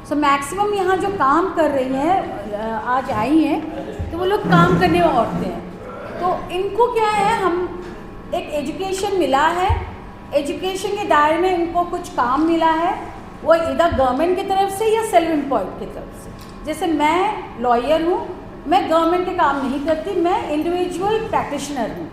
So maximum यहाँ जो काम कर रही हैं आज आई हैं, तो वो लोग काम करने वाली औरतें हैं। तो इनको क्या है, हम एक एजुकेशन मिला है, एजुकेशन के दायरे में इनको कुछ काम मिला है, वो इधर गवर्नमेंट की तरफ से या सेल्फ एम्प्लॉयड की तरफ से। जैसे मैं लॉयर हूँ, मैं गवर्नमेंट के काम नहीं करती, मैं इंडिविजुअल प्रैक्टिशनर हूँ।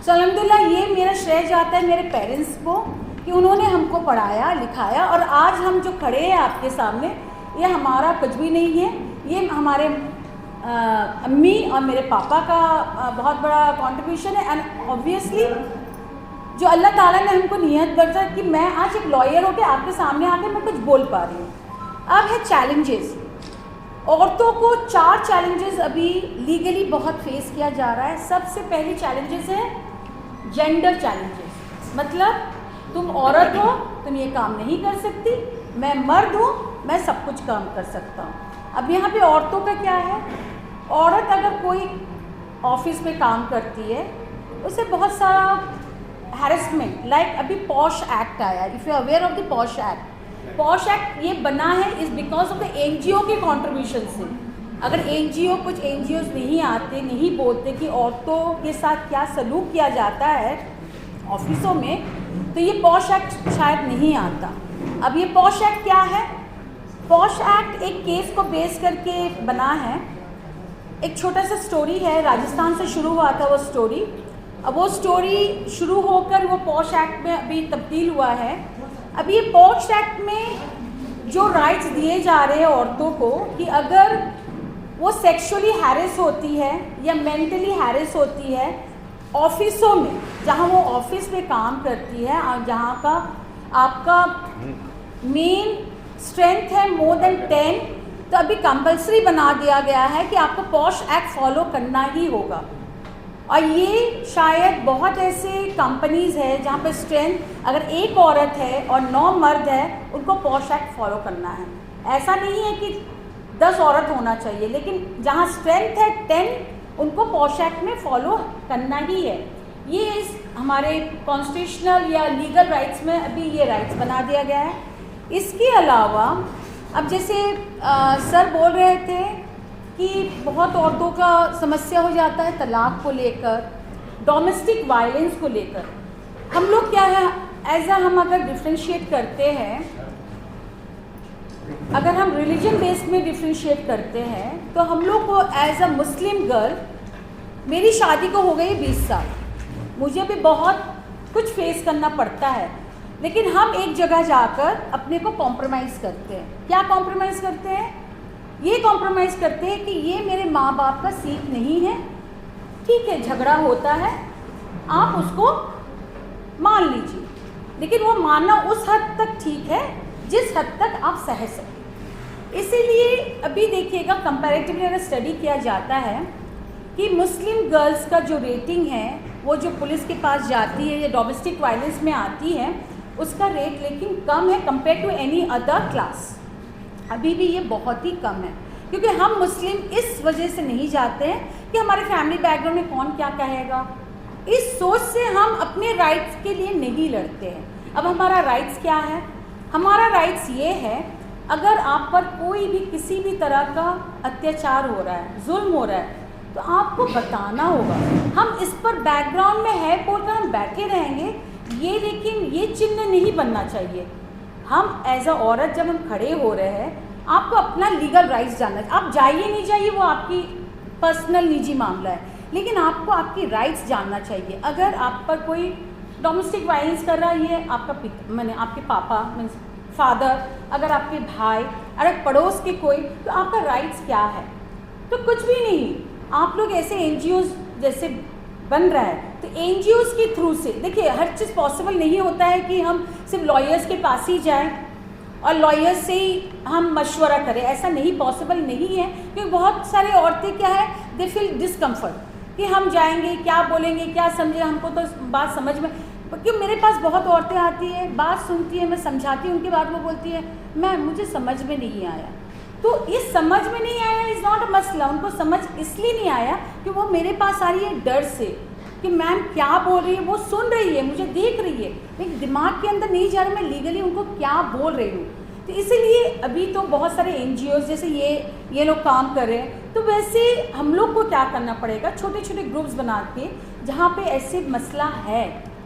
सो अल्हम्दुलिल्लाह ये मेरा श्रेय जाता है मेरे पेरेंट्स को कि उन्होंने हमको पढ़ाया लिखाया, और आज हम जो खड़े हैं आपके सामने, ये हमारा कुछ भी नहीं है, ये हमारे अम्मी और मेरे पापा का बहुत बड़ा कंट्रीब्यूशन है। एंड ऑब्वियसली जो अल्लाह ताला ने हमको नियत बरसा कि मैं आज एक लॉयर होकर आपके सामने आके मैं कुछ बोल पा रही हूँ। अब है चैलेंजेस। औरतों को 4 चैलेंजेस अभी लीगली बहुत फेस किया जा रहा है। सबसे पहली चैलेंजेस है जेंडर चैलेंजेस, मतलब तुम औरत हो, तुम ये काम नहीं कर सकती, मैं मर्द हूँ, मैं सब कुछ काम कर सकता हूँ। अब यहाँ पे औरतों का क्या है, औरत अगर कोई ऑफिस में काम करती है, उसे बहुत सारा हैरेसमेंट, लाइक अभी पॉश एक्ट आया, if you aware of the posh act. Posh act ये बना है is because of the NGO के कॉन्ट्रीब्यूशन से। अगर एनजीओ, कुछ एनजीओ नहीं आते, नहीं बोलते कि औरतों के साथ क्या सलूक किया जाता है ऑफिसों में, तो ये पॉश एक्ट शायद नहीं आता। अब ये पॉश एक्ट क्या है, पॉश एक्ट एक केस को बेस करके बना है। एक छोटा सा स्टोरी है, राजस्थान से शुरू हुआ था वो स्टोरी। अब वो स्टोरी शुरू होकर वो पॉश एक्ट में अभी तब्दील हुआ है। अब ये पॉश एक्ट में जो राइट्स दिए जा रहे हैं औरतों को कि अगर वो सेक्सुअली हैरेस होती है या मेंटली हैरेस होती है ऑफिसों में, जहाँ वो ऑफिस में काम करती है और जहाँ का आपका मेन स्ट्रेंथ है मोर देन 10, तो अभी कंपलसरी बना दिया गया है कि आपको पॉश एक्ट फॉलो करना ही होगा। और ये शायद बहुत ऐसे कंपनीज़ है जहाँ पे स्ट्रेंथ अगर एक औरत है और 9 मर्द है, उनको पॉश एक्ट फॉलो करना है। ऐसा नहीं है कि 10 औरत होना चाहिए, लेकिन जहाँ स्ट्रेंथ है 10, उनको पॉश एक्ट में फॉलो करना ही है। ये इस हमारे कॉन्स्टिट्यूशनल या लीगल राइट्स में अभी ये राइट्स बना दिया गया है। इसके अलावा अब जैसे सर बोल रहे थे कि बहुत औरतों का समस्या हो जाता है तलाक को लेकर, डोमेस्टिक वायलेंस को लेकर। हम लोग क्या है, हम अगर डिफ्रेंशिएट करते हैं, अगर हम रिलीजन बेस्ड में डिफ्रेंशिएट करते हैं, तो हम लोग को एज अ मुस्लिम गर्ल, मेरी शादी को हो गई 20 साल, मुझे भी बहुत कुछ फेस करना पड़ता है, लेकिन हम एक जगह जाकर अपने को कॉम्प्रोमाइज़ करते हैं। क्या कॉम्प्रोमाइज़ करते हैं? ये कॉम्प्रोमाइज़ करते हैं कि ये मेरे माँ बाप का सीख नहीं है, ठीक है झगड़ा होता है, आप उसको मान लीजिए, लेकिन वो मानना उस हद तक ठीक है जिस हद तक आप सह सकें। इसीलिए अभी देखिएगा कंपैरेटिवली अगर स्टडी किया जाता है कि मुस्लिम गर्ल्स का जो रेटिंग है, वो जो पुलिस के पास जाती है या डोमेस्टिक वायलेंस में आती है, उसका रेट लेकिन कम है compare to any other class. अभी भी ये बहुत ही कम है, क्योंकि हम मुस्लिम इस वजह से नहीं जाते हैं कि हमारे फैमिली बैकग्राउंड में कौन क्या कहेगा, इस सोच से हम अपने राइट्स के लिए नहीं लड़ते हैं। अब हमारा राइट्स क्या है? हमारा राइट्स ये है, अगर आप पर कोई भी किसी भी तरह का अत्याचार हो रहा है, जुल्म हो रहा है, तो आपको बताना होगा। हम इस पर बैकग्राउंड में है बोलकर हम बैठे रहेंगे, ये लेकिन ये चिन्ह नहीं बनना चाहिए। हम एज अ औरत जब हम खड़े हो रहे हैं, आपको अपना लीगल राइट्स जानना है। आप जाइए नहीं जाइए वो आपकी पर्सनल निजी मामला है, लेकिन आपको आपकी राइट्स जानना चाहिए। अगर आप पर कोई डोमेस्टिक वायलेंस कर रहा है, आपका आपके पापा मीन्स फादर, अगर आपके भाई, अगर पड़ोस के कोई, तो आपका राइट्स क्या है? तो कुछ भी नहीं। आप लोग ऐसे एनजीओज़ जैसे बन रहा है, तो एनजीओज़ के थ्रू से देखिए, हर चीज़ पॉसिबल नहीं होता है कि हम सिर्फ लॉयर्स के पास ही जाएं और लॉयर्स से ही हम मशवरा करें, ऐसा नहीं पॉसिबल नहीं है। क्योंकि बहुत सारे औरतें क्या है, दे फील डिस्कम्फर्ट कि हम जाएंगे क्या बोलेंगे, क्या समझे, हमको तो बात समझ में, क्योंकि मेरे पास बहुत औरतें आती हैं, बात सुनती है, मैं समझाती हूँ उनकी बात, वो बोलती है मैम मुझे समझ में नहीं आया। तो इस समझ में नहीं आया इज़ नॉट अ मसला, उनको समझ इसलिए नहीं आया कि वो मेरे पास आ रही है डर से कि मैम क्या बोल रही है, वो सुन रही है, मुझे देख रही है, लेकिन दिमाग के अंदर नहीं जा रहा मैं लीगली उनको क्या बोल रही हूँ। तो तो इसीलिए अभी तो बहुत सारे NGOs जैसे ये लोग काम कर रहे हैं। तो वैसे हम लोग को क्या करना पड़ेगा, छोटे छोटे ग्रुप्स बना के जहाँ पे ऐसे मसला है,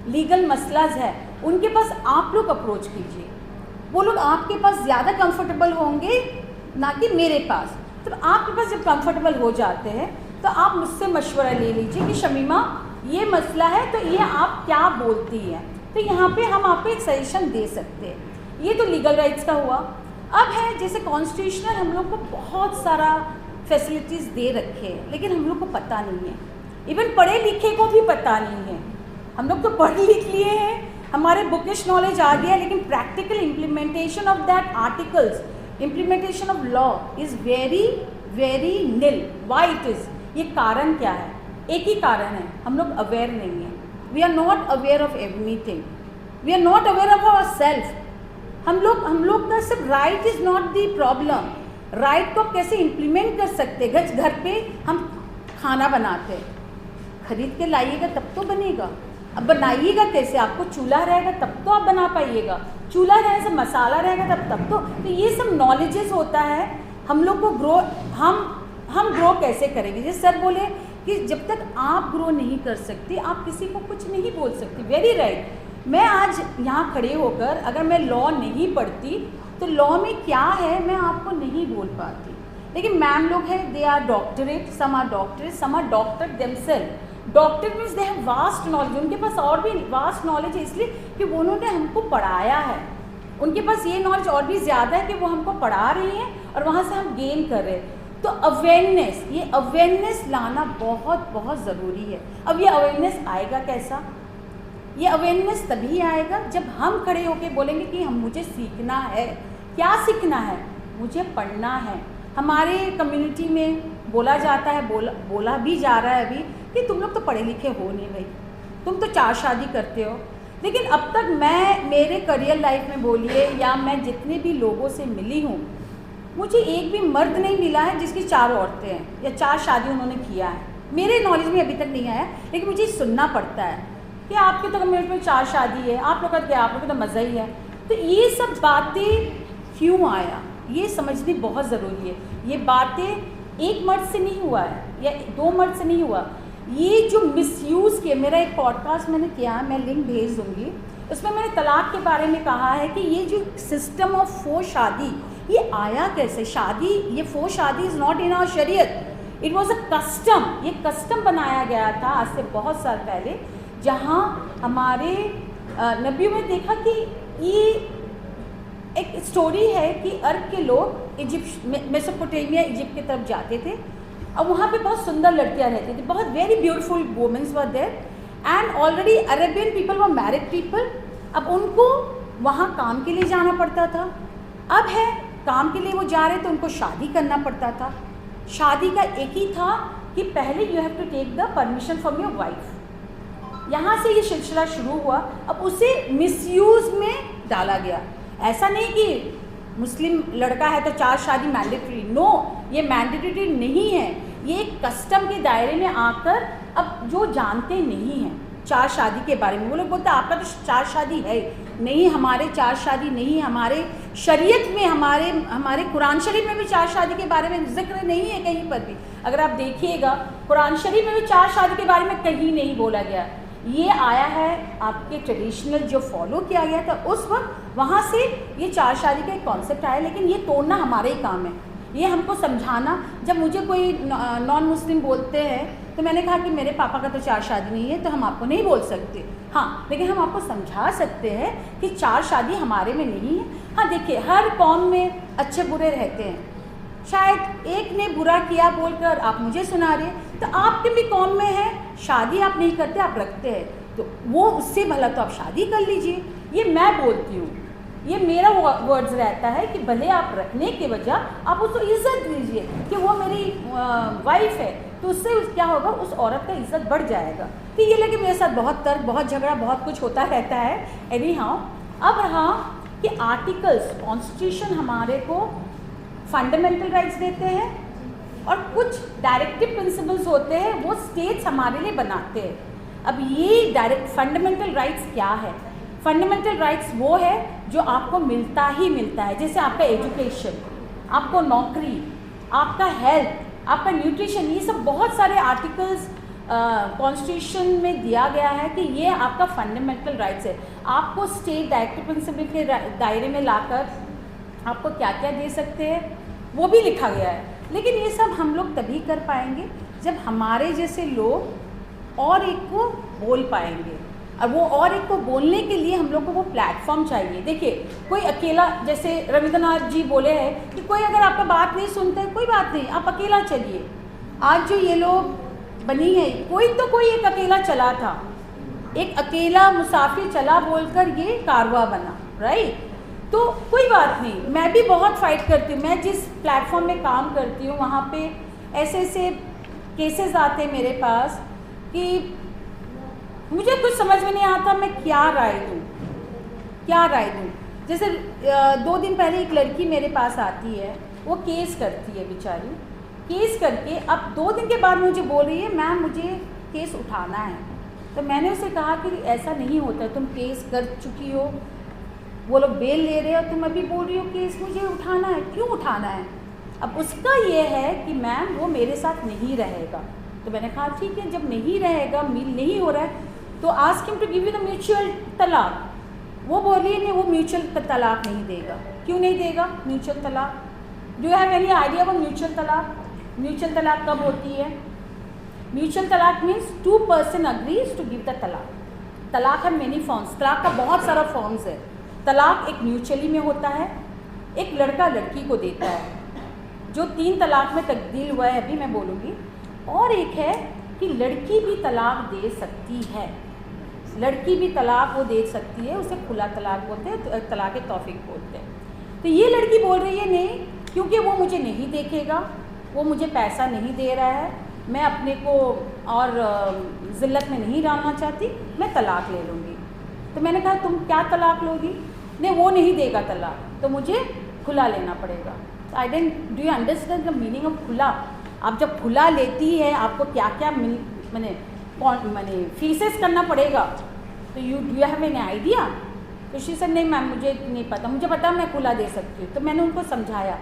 लीगल मसलाज है, उनके पास आप लोग अप्रोच कीजिए। वो लोग आपके पास ज़्यादा कंफर्टेबल होंगे ना कि मेरे पास। तो आपके पास जब कंफर्टेबल हो जाते हैं तो आप मुझसे मशवरा ले लीजिए कि शमीमा ये मसला है तो ये आप क्या बोलती हैं, तो यहाँ पे हम आपको एक सजेशन दे सकते हैं। ये तो लीगल राइट्स का हुआ। अब है जैसे कॉन्स्टिट्यूशनल, हम लोग को बहुत सारा फैसिलिटीज़ दे रखे हैं लेकिन हम लोग को पता नहीं है, इवन पढ़े लिखे को भी पता नहीं है। हम लोग तो पढ़ लिख लिए हैं, हमारे बुकिश नॉलेज आ गया, लेकिन practical implementation of that articles, implementation of law is very very nil. Why it is, ये कारण क्या है? एक ही कारण है, हम लोग अवेयर नहीं हैं। We are not aware of everything, we are not aware of our self. हम लोग का सिर्फ right is not the problem. Right को कैसे इम्प्लीमेंट कर सकते? घर पे हम खाना बनाते हैं, खरीद के लाइएगा तब तो बनेगा। अब बनाइएगा कैसे? आपको चूल्हा रहेगा तब तो आप बना पाइएगा, चूल्हा रहने से मसाला रहेगा तब तो ये सब नॉलेजेस होता है। हम लोग को ग्रो, हम ग्रो कैसे करेंगे? जैसे सर बोले कि जब तक आप ग्रो नहीं कर सकती आप किसी को कुछ नहीं बोल सकती। Very right. मैं आज यहाँ खड़े होकर अगर मैं लॉ नहीं पढ़ती तो लॉ में क्या है मैं आपको नहीं बोल पाती। लेकिन मैम लोग हैं, they are doctorate, some are doctorate, some are doctor themselves. Doctor means they have vast knowledge, उनके पास और भी वास्ट नॉलेज है इसलिए कि वो उन्होंने हमको पढ़ाया है। उनके पास ये नॉलेज और भी ज़्यादा है कि वो हमको पढ़ा रही हैं और वहाँ से हम गेन कर रहे हैं। तो अवेयरनेस, ये अवेयरनेस लाना बहुत बहुत ज़रूरी है। अब ये अवेयरनेस आएगा कैसा? ये अवेयरनेस तभी आएगा जब हम खड़े होकर बोलेंगे कि मुझे सीखना है। क्या सीखना है? मुझे पढ़ना है। हमारे कम्युनिटी में बोला जाता है, बोला भी जा रहा है अभी कि तुम लोग तो पढ़े लिखे हो नहीं भाई, तुम तो 4 शादी करते हो। लेकिन अब तक मैं मेरे करियर लाइफ में बोलिए या मैं जितने भी लोगों से मिली हूँ, मुझे एक भी मर्द नहीं मिला है जिसकी 4 औरतें हैं या 4 शादी उन्होंने किया है। मेरे नॉलेज में अभी तक नहीं आया, लेकिन मुझे सुनना पड़ता है कि आपके तो कम्युनिटी में 4 शादी है, आप लोग का क्या, आप लोग का तो मज़ा ही है। तो ये सब बातें क्यों आया, ये समझनी बहुत ज़रूरी है। ये बातें एक मर्द से नहीं हुआ है या 2 मर्द से नहीं हुआ। ये जो मिसयूज़ किए, मेरा एक पॉडकास्ट मैंने किया, मैं लिंक भेज दूँगी, उसमें मैंने तलाक के बारे में कहा है कि ये जो सिस्टम ऑफ 4 शादी ये आया कैसे। शादी, ये 4 शादी इज़ नॉट इन आवर शरीयत, इट वॉज अ कस्टम। ये कस्टम बनाया गया था आज से बहुत साल पहले, जहाँ हमारे नबियों में देखा कि ये एक स्टोरी है कि अरब के लोग इजिप्ट, मेसोपोटामिया, इजिप्ट की तरफ जाते थे। अब वहाँ पे बहुत सुंदर लड़कियाँ रहती थी, बहुत very beautiful womens were there and already Arabian people were married people. अब उनको वहाँ काम के लिए जाना पड़ता था। अब है काम के लिए वो जा रहे तो उनको शादी करना पड़ता था। शादी का एक ही था कि पहले you have to take the permission from your wife. यहाँ से ये सिलसिला शुरू हुआ। अब उसे मिसयूज़ में डाला गया। ऐसा नहीं कि मुस्लिम लड़का है तो 4 शादी मैंडेटरी, नो, ये मैंडेटरी नहीं है। ये एक कस्टम के दायरे में आकर, अब जो जानते नहीं हैं 4 शादी के बारे में, वो लोग बोलते हैं आपका तो 4 शादी है नहीं, हमारे 4 शादी नहीं, हमारे शरीयत में, हमारे कुरान शरीफ में भी 4 शादी के बारे में जिक्र नहीं है कहीं पर भी। अगर आप देखिएगा कुरान शरीफ में भी 4 शादी के बारे में कहीं नहीं बोला गया। ये आया है आपके ट्रेडिशनल जो फॉलो किया गया था उस वक्त, वहाँ से ये 4 शादी का एक कॉन्सेप्ट आया। लेकिन ये तोड़ना हमारे ही काम है, ये हमको समझाना। जब मुझे कोई नॉन मुस्लिम बोलते हैं तो मैंने कहा कि मेरे पापा का तो 4 शादी नहीं है तो हम आपको नहीं बोल सकते। हाँ, लेकिन हम आपको समझा सकते हैं कि 4 शादी हमारे में नहीं है। हाँ देखिए, हर कौम में अच्छे बुरे रहते हैं। शायद एक ने बुरा किया बोलकर आप मुझे सुना रहे, तो आपके भी कौम में है शादी आप नहीं करते, आप रखते हैं, तो वो उससे भला तो आप शादी कर लीजिए। ये मैं बोलती हूँ, ये मेरा वर्ड्स रहता है कि भले आप रखने के वजह आप उसको इज्जत दीजिए कि वो मेरी वाइफ है, तो उससे क्या होगा, उस औरत का इज्जत बढ़ जाएगा। तो ये लगे मेरे साथ बहुत तर्क, बहुत झगड़ा, बहुत कुछ होता रहता है। एनी हाउ, अब रहा कि आर्टिकल्स, कॉन्स्टिट्यूशन हमारे को फंडामेंटल राइट्स देते हैं और कुछ डायरेक्टिव प्रिंसिपल्स होते हैं वो स्टेट्स हमारे लिए बनाते हैं। अब ये डायरेक्ट फंडामेंटल राइट्स क्या है? फंडामेंटल राइट्स वो है जो आपको मिलता ही मिलता है, जैसे आपका एजुकेशन, आपको नौकरी, आपका हेल्थ, आपका न्यूट्रिशन, ये सब बहुत सारे आर्टिकल्स कॉन्स्टिट्यूशन में दिया गया है कि ये आपका फंडामेंटल राइट्स है। आपको स्टेट डायरेक्टिव प्रिंसिपल के दायरे में लाकर आपको क्या क्या दे सकते हैं वो भी लिखा गया है। लेकिन ये सब हम लोग तभी कर पाएंगे जब हमारे जैसे लोग और एक को बोल पाएंगे, और वो और एक को बोलने के लिए हम लोग को वो प्लेटफॉर्म चाहिए। देखिए, कोई अकेला, जैसे रविंद्रनाथ जी बोले हैं कि कोई अगर आपका बात नहीं सुनता है, कोई बात नहीं, आप अकेला चलिए। आज जो ये लोग बनी है, कोई एक अकेला चला था, एक अकेला मुसाफिर चला बोलकर ये कारवा बना, राइट। तो कोई बात नहीं, मैं भी बहुत फाइट करती हूँ। मैं जिस प्लेटफॉर्म में काम करती हूँ वहाँ पे ऐसे ऐसे केसेस आते हैं मेरे पास कि मुझे कुछ समझ में नहीं आता मैं क्या राय दूँ। जैसे 2 दिन पहले एक लड़की मेरे पास आती है, वो केस करती है बेचारी, केस करके अब 2 दिन के बाद मुझे बोल रही है मैम मुझे केस उठाना है। तो मैंने उसे कहा कि ऐसा नहीं होता, तुम केस कर चुकी हो, वो लोग बेल ले रहे हो, तुम अभी बोल रही हो केस मुझे उठाना है, क्यों उठाना है? अब उसका ये है कि मैम वो मेरे साथ नहीं रहेगा। तो मैंने कहा ठीक है, जब नहीं रहेगा, मील नहीं हो रहा है, तो ask him to give you the mutual तलाक। वो बोल रही है नहीं, वो म्यूचुअल तलाक नहीं देगा। क्यों नहीं देगा म्यूचुअल तलाक? Do you have any idea वो म्यूचुअल तलाक? म्यूचुअल तलाक कब होती है? म्यूचुअल तलाक means 2 person agrees to give the तलाक। तलाक है मेनी फॉर्म्स, तलाक का बहुत सारा फॉर्म्स है। तलाक एक म्यूचुअली में होता है, एक लड़का लड़की को देता है, जो 3 तलाक में तब्दील हुआ है अभी मैं बोलूँगी। और एक है कि लड़की भी तलाक दे सकती है, लड़की भी तलाक वो दे सकती है, उसे खुला तलाक बोलते हैं, तलाक तौफीक बोलते हैं। तो ये लड़की बोल रही है नहीं, क्योंकि वो मुझे नहीं देखेगा, वो मुझे पैसा नहीं दे रहा है, मैं अपने को और ज़िल्लत में नहीं डालना चाहती, मैं तलाक ले लूँगी। तो मैंने कहा तुम क्या तलाक लोगी? नहीं, वो नहीं देगा तलाक, तो मुझे खुला लेना पड़ेगा। I don't do you understand the meaning of खुला? आप जब खुला लेती है आपको क्या क्या मैंने फीसेस करना पड़ेगा, तो you do you have an idea? तो शी सेड नहीं मैम मुझे नहीं पता, मुझे पता मैं खुला दे सकती हूँ। तो मैंने उनको समझाया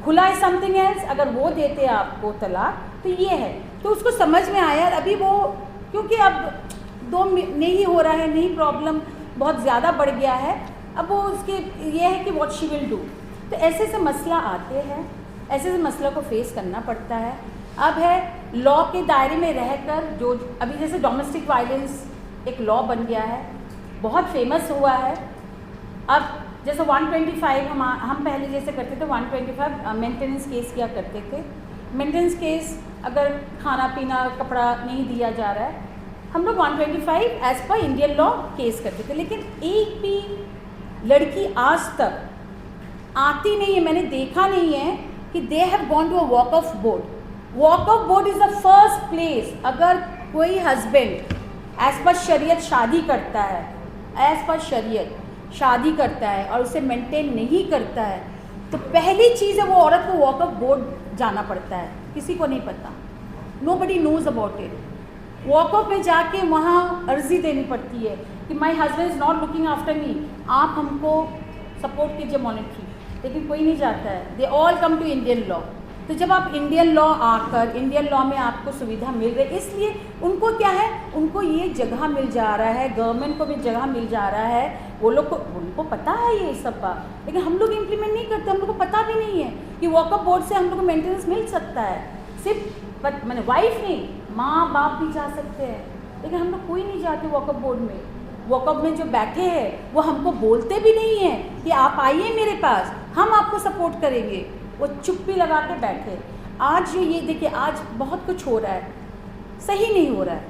खुला इज समथिंग एल्स, अगर वो देते आपको तलाक तो ये है। तो उसको समझ में आया। अभी वो क्योंकि अब 2 नहीं हो रहा है, नहीं, प्रॉब्लम बहुत ज़्यादा बढ़ गया है, अब वो उसके ये है कि व्हाट शी विल डू। तो ऐसे से मसला आते हैं, ऐसे से मसला को फेस करना पड़ता है। अब है लॉ के दायरे में रहकर, जो अभी जैसे डोमेस्टिक वायलेंस एक लॉ बन गया है, बहुत फेमस हुआ है। अब जैसे 125 हम पहले जैसे करते थे, 125 मेंटेनेंस केस किया करते थे। मेंटेनेंस केस अगर खाना पीना कपड़ा नहीं दिया जा रहा है, हम लोग 125 as per Indian law case करते थे। लेकिन एक भी लड़की आज तक आती नहीं है, मैंने देखा नहीं है कि they have gone to a Waqf board. Waqf board is the first place. अगर कोई हस्बैंड एज पर शरीयत शादी करता है, एज पर शरीयत शादी करता है और उसे मेंटेन नहीं करता है, तो पहली चीज़ है वो औरत को वॉक ऑफ बोर्ड जाना पड़ता है। किसी को नहीं पता, nobody knows about it. Waqf में जाके वहाँ अर्जी देनी पड़ती है कि my husband is not looking after me, आप हमको सपोर्ट कीजिए मॉनेटरी, लेकिन कोई नहीं जाता है। They all come to Indian law. तो जब आप इंडियन लॉ आकर इंडियन लॉ में आपको सुविधा मिल रही है, इसलिए उनको क्या है, उनको ये जगह मिल जा रहा है, गवर्नमेंट को भी जगह मिल जा रहा है, वो लोग को उनको पता है ये सब बात, लेकिन हम लोग इम्प्लीमेंट नहीं करते। हम लोग को पता भी नहीं है कि वॉक ऑफ बोर्ड से हम लोग को मेंटेनेंस मिल सकता है। सिर्फ मैंने वाइफ नहीं, माँ बाप भी जा सकते हैं, लेकिन हम लोग कोई नहीं जाते वॉक ऑफ बोर्ड में। वॉक ऑफ में जो बैठे हैं वो हमको बोलते भी नहीं हैं कि आप आइए मेरे पास, हम आपको सपोर्ट करेंगे। वो चुप्पी लगा के बैठे। आज जो ये देखिए, आज बहुत कुछ हो रहा है, सही नहीं हो रहा है।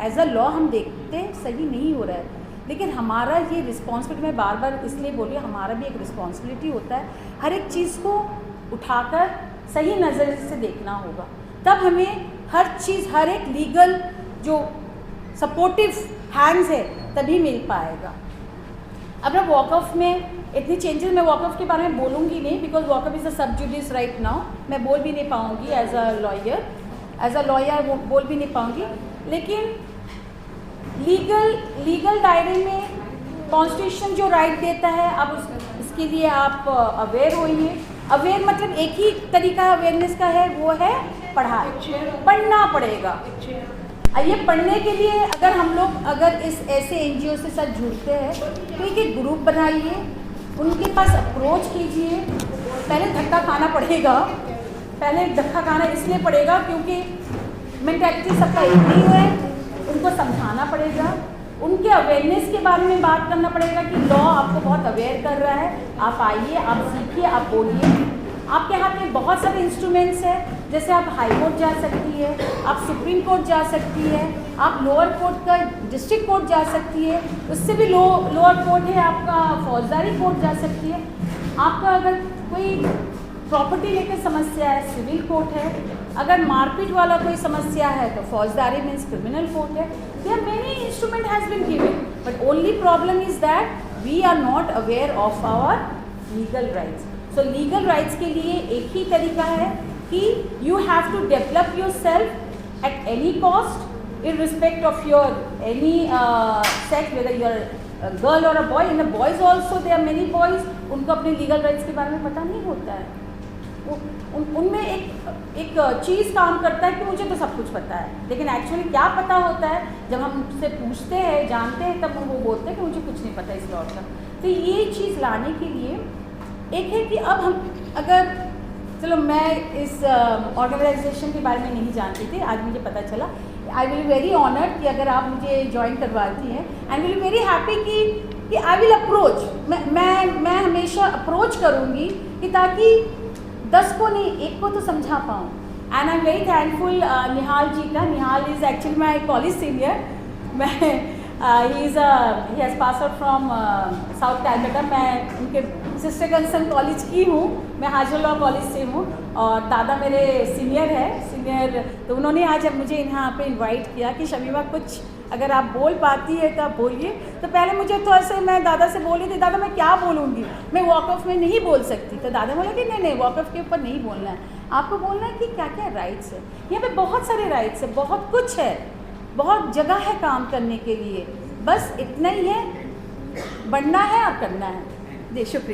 एज अ लॉ हम देखते सही नहीं हो रहा है, लेकिन हमारा ये रिस्पॉन्सिबिलिटी, मैं बार बार इसलिए बोल रही हूँ, हमारा भी एक रिस्पॉन्सिबिलिटी होता है हर एक चीज़ को उठाकर सही नज़र से देखना होगा। तब हमें हर चीज़, हर एक लीगल जो सपोर्टिव हैंड्स है तभी मिल पाएगा। अब मैं वॉक ऑफ में इतनी चेंजेस, मैं वॉक ऑफ के बारे में बोलूँगी नहीं, because walk of is a सब जुडिस राइट नाउ। मैं बोल भी नहीं पाऊँगी एज अ लॉयर वो बोल भी नहीं पाऊँगी। लेकिन लीगल दायरे में कॉन्स्टिट्यूशन जो राइट देता है, अब इसके लिए आप अवेयर होइए। अवेयर मतलब एक ही तरीका अवेयरनेस का है, वो है पढ़ाई, पढ़ना पड़ेगा। ये पढ़ने के लिए अगर हम लोग अगर इस ऐसे NGO से साथ जुड़ते हैं तो एक ग्रुप बनाइए, उनके पास अप्रोच कीजिए। पहले धक्का खाना पड़ेगा, पहले धक्का खाना इसलिए पड़ेगा क्योंकि मेंटालिटी सबका एक नहीं है, उनको समझाना पड़ेगा, उनके अवेयरनेस के बारे में बात करना पड़ेगा कि लॉ आपको बहुत अवेयर कर रहा है, आप आइए, आप सीखिए, आप बोलिए। आपके हाथ में बहुत सारे इंस्ट्रूमेंट्स हैं, जैसे आप हाई कोर्ट जा सकती है, आप सुप्रीम कोर्ट जा सकती है, आप लोअर कोर्ट का डिस्ट्रिक्ट कोर्ट जा सकती है, उससे भी लोअर कोर्ट है आपका फौजदारी कोर्ट जा सकती है। आपका अगर कोई प्रॉपर्टी लेकर समस्या है, सिविल कोर्ट है। अगर मारपीट वाला कोई समस्या है तो फौजदारी मीन्स क्रिमिनल कोर्ट है। There many instrument has been given, but only problem is that we are not aware of our legal rights. So legal rights के लिए एक ही तरीका है कि you have to develop yourself at any cost, in respect of your any sex, whether you are girl और a boy. In the boys also there are many boys, उनको अपने लीगल राइट्स के बारे में पता नहीं होता है। उनमें एक चीज़ काम करता है कि मुझे तो सब कुछ पता है, लेकिन एक्चुअली क्या पता होता है जब हम उनसे पूछते हैं, जानते हैं, तब वो बोलते हैं कि मुझे कुछ नहीं पता इस लॉ का। तो ये चीज़ लाने के लिए एक है कि अब हम अगर चलो मैं इस ऑर्गेनाइजेशन के बारे में नहीं जानती थी, आज मुझे पता चला। आई विल वेरी ऑनर्ड कि अगर आप मुझे ज्वाइन करवाती हैं, एंड विल वेरी हैप्पी कि आई विल अप्रोच, मैं हमेशा अप्रोच करूँगी कि ताकि 10 को नहीं, एक को तो समझा पाऊँ। And I am very thankful Nihal ji का। Nihal is actually my college senior. मैं he has pass out from south Calcutta. मैं उनके सिस्टर कंसर्न कॉलेज की हूँ, मैं हाजर लॉ कॉलेज से हूँ, और दादा मेरे सीनियर है। तो उन्होंने आज मुझे यहाँ पे इनवाइट किया कि शमीमा कुछ अगर आप बोल पाती है तो आप बोलिए। तो पहले मुझे थोड़ा सा, मैं दादा से बोली थी, दादा मैं क्या बोलूँगी, मैं वॉक ऑफ में नहीं बोल सकती। तो दादा बोला कि नहीं वॉक ऑफ के ऊपर नहीं बोलना है, आपको बोलना है कि क्या क्या राइट्स है। यहाँ पे बहुत सारे राइट्स है, बहुत कुछ है, बहुत जगह है काम करने के लिए, बस इतना ही है, बढ़ना है और करना है। जी शुक्रिया।